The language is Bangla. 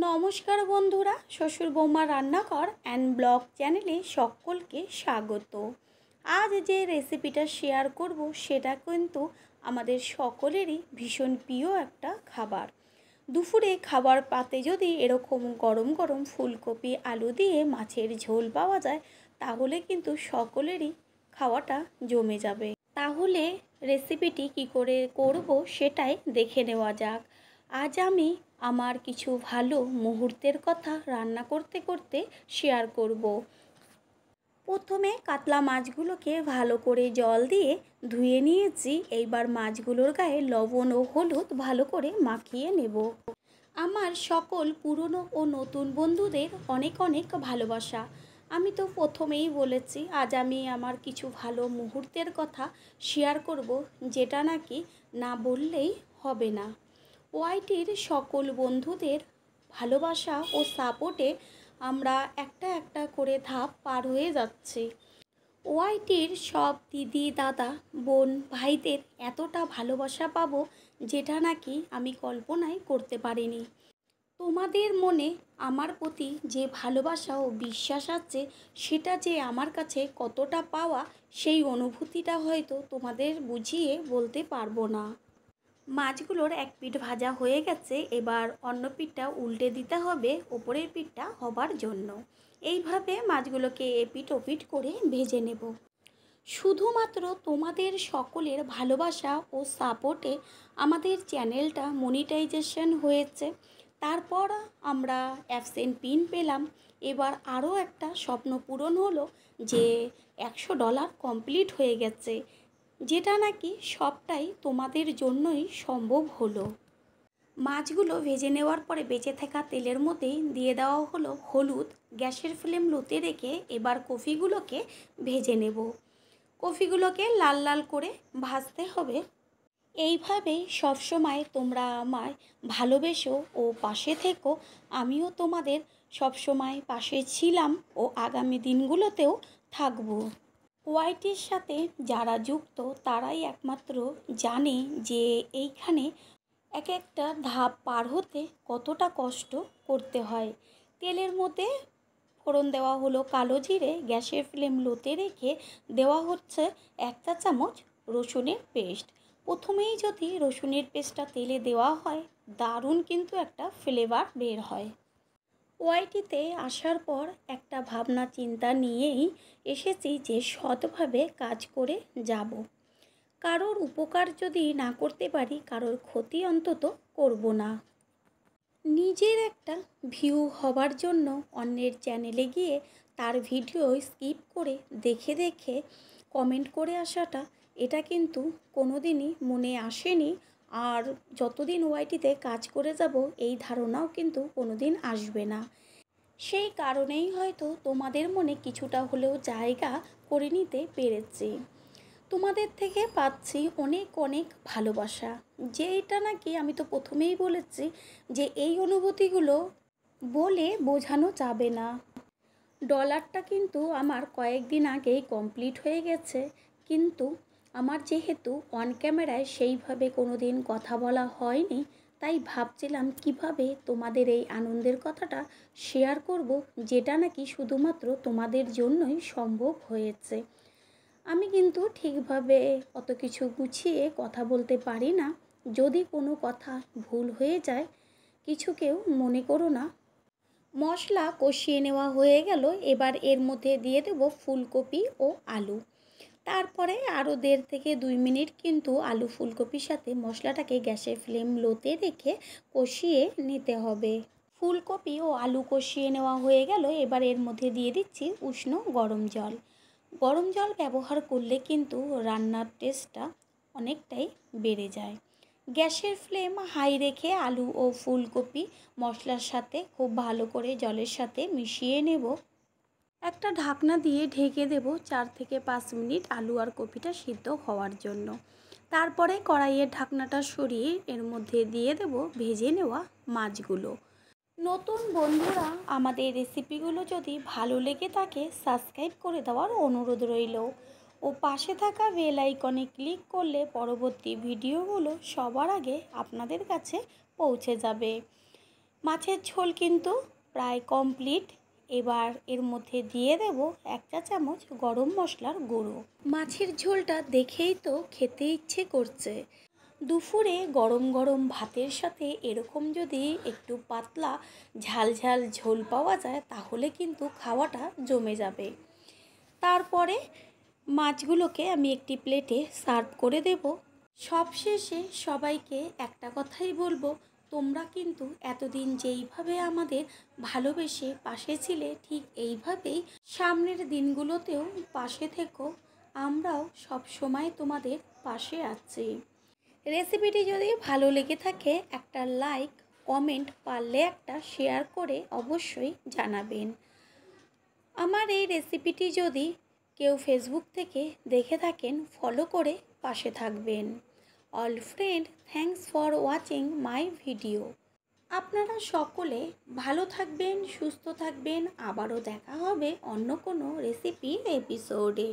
নমস্কার বন্ধুরা, শ্বশুর বৌমা রান্নাঘর অ্যান্ড ব্লগ চ্যানেলে সকলকে স্বাগত। আজ যে রেসিপিটা শেয়ার করব সেটা কিন্তু আমাদের সকলেরই ভীষণ প্রিয় একটা খাবার। দুপুরে খাবার পাতে যদি এরকম গরম গরম ফুলকপি আলু দিয়ে মাছের ঝোল পাওয়া যায় তাহলে কিন্তু সকলেরই খাওয়াটা জমে যাবে। তাহলে রেসিপিটি কি করে করব সেটাই দেখে নেওয়া যাক। আজ আমি আমার কিছু ভালো মুহূর্তের কথা রান্না করতে করতে শেয়ার করব। প্রথমে কাতলা মাছগুলোকে ভালো করে জল দিয়ে ধুয়ে নিয়েছি। এইবার মাছগুলোর গায়ে লবণ ও হলুদ ভালো করে মাখিয়ে নেব। আমার সকল পুরনো ও নতুন বন্ধুদের অনেক অনেক ভালোবাসা। আমি তো প্রথমেই বলেছি আজ আমি আমার কিছু ভালো মুহূর্তের কথা শেয়ার করব, যেটা নাকি না বললেই হবে না। ওয়াইটির সকল বন্ধুদের ভালোবাসা ও সাপোর্টে আমরা একটা একটা করে ধাপ পার হয়ে যাচ্ছি। ওয়াইটির সব দিদি দাদা বোন ভাইদের এতটা ভালোবাসা পাবো যেটা নাকি আমি কল্পনাই করতে পারিনি। তোমাদের মনে আমার প্রতি যে ভালোবাসা ও বিশ্বাস আছে সেটা যে আমার কাছে কতটা পাওয়া, সেই অনুভূতিটা হয়তো তোমাদের বুঝিয়ে বলতে পারবো না। মাছগুলোর এক পিঠ ভাজা হয়ে গেছে, এবার অন্য পিঠটা উল্টে দিতে হবে ওপরের পিঠটা হবার জন্য। এইভাবে মাছগুলোকে এপিঠ ওপিঠ করে ভেজে নেব। শুধুমাত্র তোমাদের সকলের ভালোবাসা ও সাপোর্টে আমাদের চ্যানেলটা মনিটাইজেশন হয়েছে। তারপর আমরা অ্যাবসেন্ট পিন পেলাম। এবার আরও একটা স্বপ্ন পূরণ হলো যে $100 কমপ্লিট হয়ে গেছে, যেটা নাকি সবটাই তোমাদের জন্যই সম্ভব হলো। মাছগুলো ভেজে নেওয়ার পরে বেঁচে থাকা তেলের মধ্যেই দিয়ে দেওয়া হলো হলুদ। গ্যাসের ফ্লেম লোতে রেখে এবার কফিগুলোকে ভেজে নেব। কফিগুলোকে লাল লাল করে ভাজতে হবে। এইভাবেই সবসময় তোমরা আমায় ভালোবেসো ও পাশে থেকো। আমিও তোমাদের সবসময় পাশে ছিলাম ও আগামী দিনগুলোতেও থাকবো। ওয়াইটির সাথে যারা যুক্ত তারাই একমাত্র জানে যে এইখানে এক একটা ধাপ পার হতে কতটা কষ্ট করতে হয়। তেলের মধ্যে ফোড়ন দেওয়া হলো কালো জিরে। গ্যাসের ফ্লেম লোতে রেখে দেওয়া হচ্ছে 1 চা চামচ রসুনের পেস্ট। প্রথমেই যদি রসুনের পেস্টটা তেলে দেওয়া হয় দারুণ কিন্তু একটা ফ্লেভার বের হয়। ওয়াইটিতে আসার পর একটা ভাবনা চিন্তা নিয়েই এসেছি যে সৎভাবে কাজ করে যাব। কারোর উপকার যদি না করতে পারি কারোর ক্ষতি অন্তত করব না। নিজের একটা ভিউ হবার জন্য অন্যের চ্যানেলে গিয়ে তার ভিডিও স্কিপ করে দেখে দেখে কমেন্ট করে আসাটা, এটা কিন্তু কোনো দিনই মনে আসেনি। আর যতদিন ওয়াইটিতে কাজ করে যাব এই ধারণাও কিন্তু কোনো দিন আসবে না। সেই কারণেই হয়তো তোমাদের মনে কিছুটা হলেও জায়গা করে নিতে পেরেছি। তোমাদের থেকে পাচ্ছি অনেক অনেক ভালোবাসা, যে এটা নাকি আমি তো প্রথমেই বলেছি যে এই অনুভূতিগুলো বলে বোঝানো যাবে না। ডলারটা কিন্তু আমার কয়েকদিন আগেই কমপ্লিট হয়ে গেছে, কিন্তু আমার যেহেতু অন ক্যামেরায় সেইভাবে কোনো দিন কথা বলা হয়নি, তাই ভাবছিলাম কিভাবে তোমাদের এই আনন্দের কথাটা শেয়ার করব, যেটা নাকি শুধুমাত্র তোমাদের জন্যই সম্ভব হয়েছে। আমি কিন্তু ঠিকভাবে অত কিছু গুছিয়ে কথা বলতে পারি না। যদি কোনো কথা ভুল হয়ে যায় কিছু কেউ মনে করো না। মশলা কষিয়ে নেওয়া হয়ে গেল, এবার এর মধ্যে দিয়ে দেবো ফুলকপি ও আলু। তারপরে আরও 1.5 থেকে 2 মিনিট কিন্তু আলু ফুলকপির সাথে মশলাটাকে গ্যাসের ফ্লেম লোতে রেখে কষিয়ে নিতে হবে। ফুলকপি ও আলু কষিয়ে নেওয়া হয়ে গেল, এবার এর মধ্যে দিয়ে দিচ্ছি উষ্ণ গরম জল। গরম জল ব্যবহার করলে কিন্তু রান্নার টেস্টটা অনেকটাই বেড়ে যায়। গ্যাসের ফ্লেম হাই রেখে আলু ও ফুলকপি মশলার সাথে খুব ভালো করে জলের সাথে মিশিয়ে নেব। একটা ঢাকনা দিয়ে ঢেকে দেব 4 থেকে 5 মিনিট আলু আর কপিটা সিদ্ধ হওয়ার জন্য। তারপরে কড়াইয়ের ঢাকনাটা সরিয়ে এর মধ্যে দিয়ে দেব ভেজে নেওয়া মাছগুলো। নতুন বন্ধুরা আমাদের রেসিপিগুলো যদি ভালো লেগে থাকে সাবস্ক্রাইব করে দেওয়ার অনুরোধ রইল ও পাশে থাকা বেল আইকনে ক্লিক করলে পরবর্তী ভিডিওগুলো সবার আগে আপনাদের কাছে পৌঁছে যাবে। মাছের ঝোল কিন্তু প্রায় কমপ্লিট। এবার এর মধ্যে দিয়ে দেব 1 চা চামচ গরম মশলার গুঁড়ো। মাছের ঝোলটা দেখেই তো খেতে ইচ্ছে করছে। দুপুরে গরম গরম ভাতের সাথে এরকম যদি একটু পাতলা ঝাল ঝাল ঝোল পাওয়া যায় তাহলে কিন্তু খাওয়াটা জমে যাবে। তারপরে মাছগুলোকে আমি একটি প্লেটে সার্ভ করে দেব। সবশেষে সবাইকে একটা কথাই বলবো, তোমরা কিন্তু এতদিন যেইভাবে আমাদের ভালোবেসে পাশে ছিলে ঠিক এইভাবেই সামনের দিনগুলোতেও পাশে থেকো। আমরাও সব সময় তোমাদের পাশে আছি। রেসিপিটি যদি ভালো লেগে থাকে একটা লাইক, কমেন্ট, পারলে একটা শেয়ার করে অবশ্যই জানাবেন। আমার এই রেসিপিটি যদি কেউ ফেসবুক থেকে দেখে থাকেন ফলো করে পাশে থাকবেন। All friend, thanks for watching my video. আপনারা সকলে ভালো থাকবেন, সুস্থ থাকবেন। আবারও দেখা হবে অন্য কোনো রেসিপি এপিসোডে।